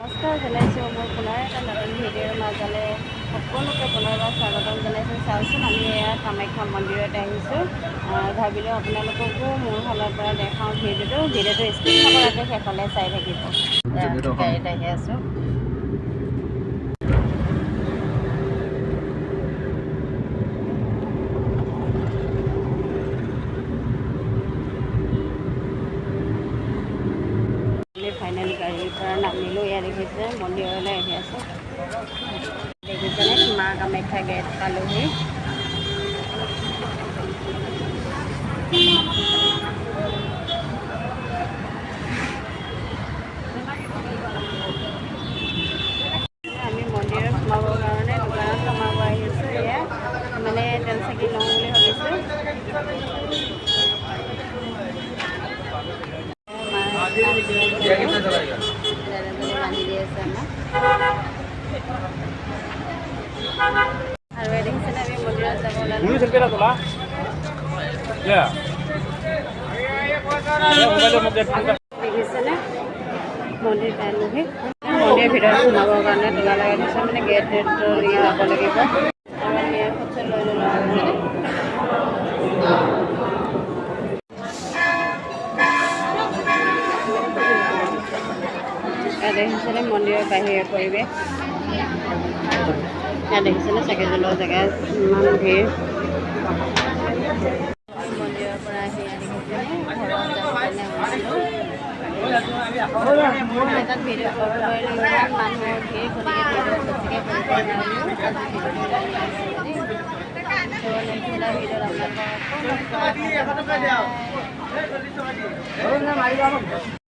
নমস্কাৰ জনাইছোঁ মোৰ পুনৰ এটা নতুন ভিডিঅ'ৰ মাজলৈ সকলোকে পুনৰবাৰ স্বাগতম জনাইছোঁ। চাওকচোন আমি এয়া কামাখ্যা মন্দিৰত আহিছোঁ। ভাবিলোঁ আপোনালোককো মোৰ ফালৰ পৰা দেখাওঁ ভিডিঅ'টো স্কিপ নকৰাকৈ শেষলৈ চাই থাকিব। গাড়ীত আহি আছোঁ। ফাইনেল গাড়ীৰ পৰা নামিলোঁ। ইয়াত দেখিছে মন্দিৰলৈ আহি আছোঁ। দেখিছেনে মা কামাখ্যা গেট পালোহি। আমি মন্দিৰত সোমাবৰ কাৰণে দোকানত সোমাব আহিছোঁ। এয়া মানে তেল চাকি লওঁ বুলি ভাবিছোঁ। বান্ধি দি আছে আৰু দেখিছেনে আমি মন্দিৰত যাব ওলালোঁ। দেখিছেনে মন্দিৰ পালোহি। মন্দিৰৰ ভিতৰত সোমাবৰ কাৰণে তোলা লগাই দিছে, মানে গেটটো যাব লাগিব আৰু আমি ফটো লৈ ল'লোঁ। ইয়াত দেখিছেনে মন্দিৰৰ বাহিৰৰ পৰিৱেশ। ইয়াত দেখিছেনে চাকি জ্বলোৱা জেগা ইমান ভিৰ। মন্দিৰৰ পৰা আহি দেখিছেনে ঘৰত যাবলৈ ওলালোঁ। তাত ভিডিঅ' কৰিব পাৰিলোঁ, ইমান মানুহৰ ভিৰ, গতিকে ভিডিঅ' বেছিকৈ কৰিব নোৱাৰিলোঁ। আপোনালোকক